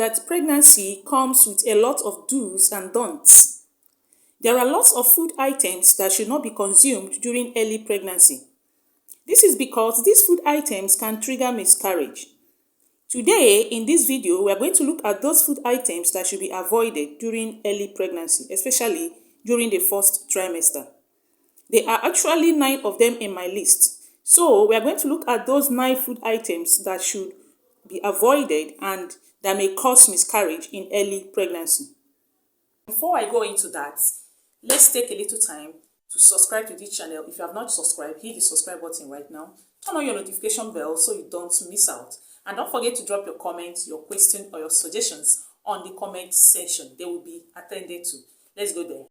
that pregnancy comes with a lot of do's and don'ts. There are lots of food items that should not be consumed during early pregnancy. This is because these food items can trigger miscarriage. Today, in this video, we are going to look at those food items that should be avoided during early pregnancy, especially during the first trimester. There are actually 9 of them in my list. So, we are going to look at those 9 food items that should be avoided and that may cause miscarriage in early pregnancy. Before I go into that, let's take a little time to subscribe to this channel. If you have not subscribed, hit the subscribe button right now. Turn on your notification bell so you don't miss out. And don't forget to drop your comments, your question, or your suggestions on the comment section. They will be attended to. Let's go there.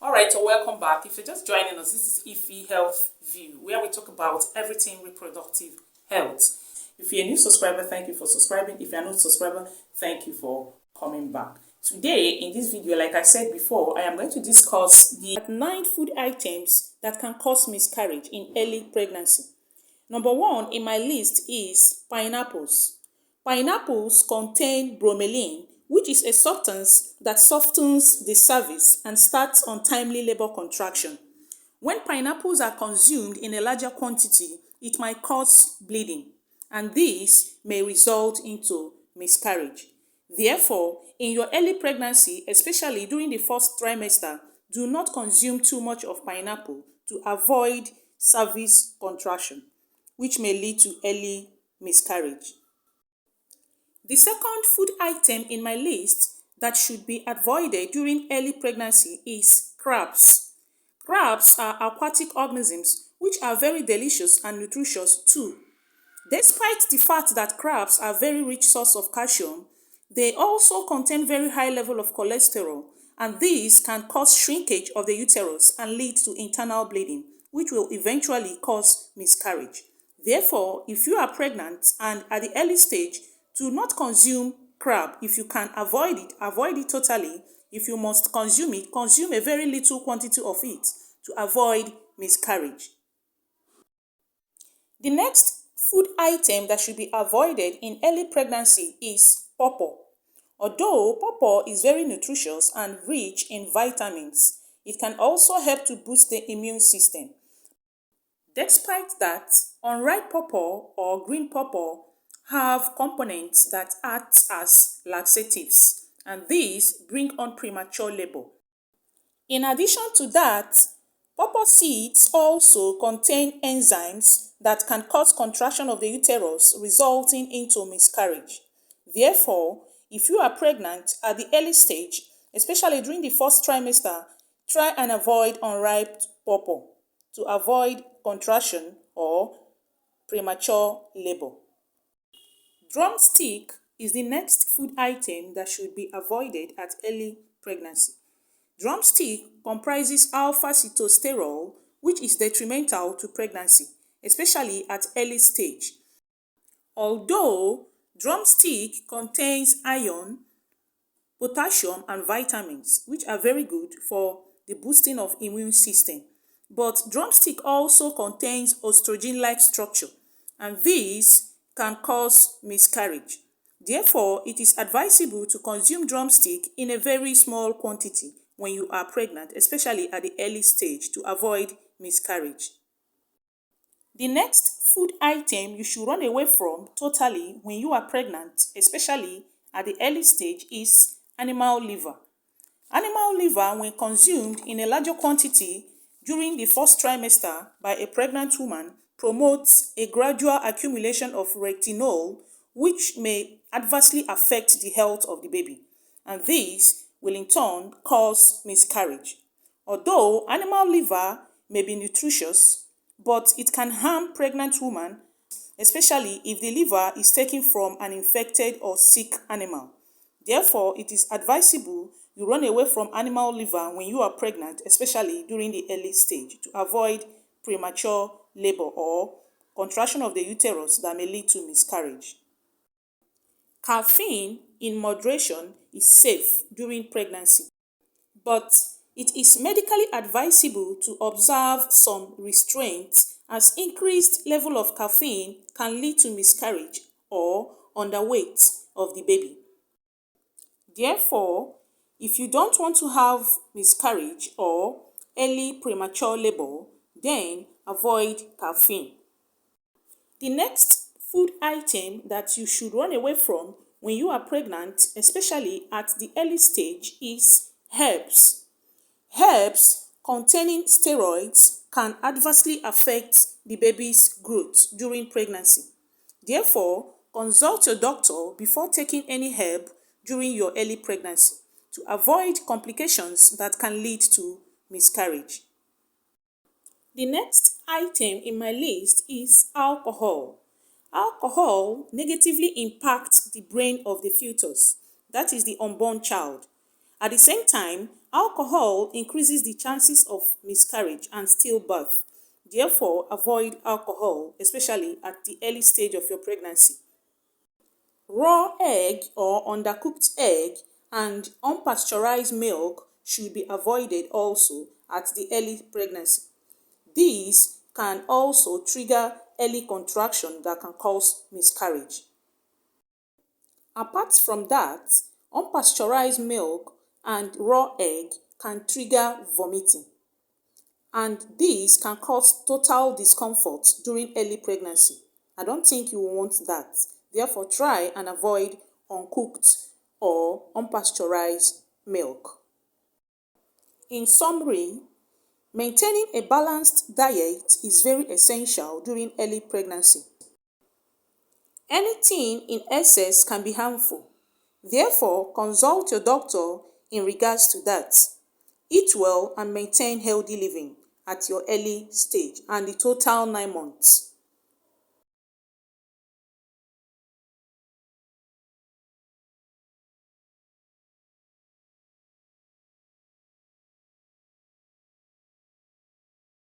Alright, so welcome back. If you're just joining us, this is Ife Health View, where we talk about everything reproductive health. If you're a new subscriber, thank you for subscribing. If you're not a subscriber, thank you for coming back. Today, in this video, like I said before, I am going to discuss the 9 food items that can cause miscarriage in early pregnancy. Number 1 in my list is pineapples. Pineapples contain bromelain, which is a substance that softens the cervix and starts untimely labor contraction. When pineapples are consumed in a larger quantity, it might cause bleeding, and this may result into miscarriage. Therefore, in your early pregnancy, especially during the first trimester, do not consume too much of pineapple to avoid cervix contraction, which may lead to early miscarriage. The second food item in my list that should be avoided during early pregnancy is crabs. Crabs are aquatic organisms which are very delicious and nutritious too. Despite the fact that crabs are a very rich source of calcium, they also contain very high level of cholesterol, and these can cause shrinkage of the uterus and lead to internal bleeding, which will eventually cause miscarriage. Therefore, if you are pregnant and at the early stage, do not consume crab. If you can avoid it totally. If you must consume it, consume a very little quantity of it to avoid miscarriage. The next food item that should be avoided in early pregnancy is pawpaw. Although pawpaw is very nutritious and rich in vitamins, it can also help to boost the immune system. Despite that, unripe pawpaw or green pawpaw have components that act as laxatives, and these bring on premature labor. In addition to that, pawpaw seeds also contain enzymes that can cause contraction of the uterus, resulting into miscarriage. Therefore, if you are pregnant at the early stage, especially during the first trimester, try and avoid unripe pawpaw to avoid contraction or premature labor. Drumstick is the next food item that should be avoided at early pregnancy. Drumstick comprises alpha-sitosterol, which is detrimental to pregnancy, especially at early stage. Although drumstick contains iron, potassium, and vitamins, which are very good for the boosting of immune system, but drumstick also contains estrogen-like structure, and these can cause miscarriage. Therefore, it is advisable to consume drumstick in a very small quantity when you are pregnant, especially at the early stage, to avoid miscarriage. The next food item you should run away from totally when you are pregnant, especially at the early stage, is animal liver. Animal liver, when consumed in a larger quantity during the first trimester by a pregnant woman, promotes a gradual accumulation of retinol, which may adversely affect the health of the baby, and this will in turn cause miscarriage. Although animal liver may be nutritious, but it can harm pregnant women, especially if the liver is taken from an infected or sick animal. Therefore, it is advisable you run away from animal liver when you are pregnant, especially during the early stage, to avoid premature labor or contraction of the uterus that may lead to miscarriage. Caffeine in moderation is safe during pregnancy, but It is medically advisable to observe some restraints as increased level of caffeine can lead to miscarriage or underweight of the baby. Therefore, if you don't want to have miscarriage or early premature labor, then avoid caffeine. The next food item that you should run away from when you are pregnant, especially at the early stage, is herbs. Herbs containing steroids can adversely affect the baby's growth during pregnancy. Therefore, consult your doctor before taking any herb during your early pregnancy to avoid complications that can lead to miscarriage. The next item in my list is alcohol. Alcohol negatively impacts the brain of the fetus, that is the unborn child. At the same time, alcohol increases the chances of miscarriage and stillbirth. Therefore, avoid alcohol, especially at the early stage of your pregnancy. Raw egg or undercooked egg and unpasteurized milk should be avoided also at the early pregnancy. These can also trigger early contraction that can cause miscarriage. Apart from that, unpasteurized milk and raw egg can trigger vomiting, and these can cause total discomfort during early pregnancy. I don't think you want that. Therefore, try and avoid uncooked or unpasteurized milk. In summary, maintaining a balanced diet is very essential during early pregnancy. Anything in excess can be harmful. Therefore, consult your doctor in regards to that. Eat well and maintain healthy living at your early stage and the total 9 months.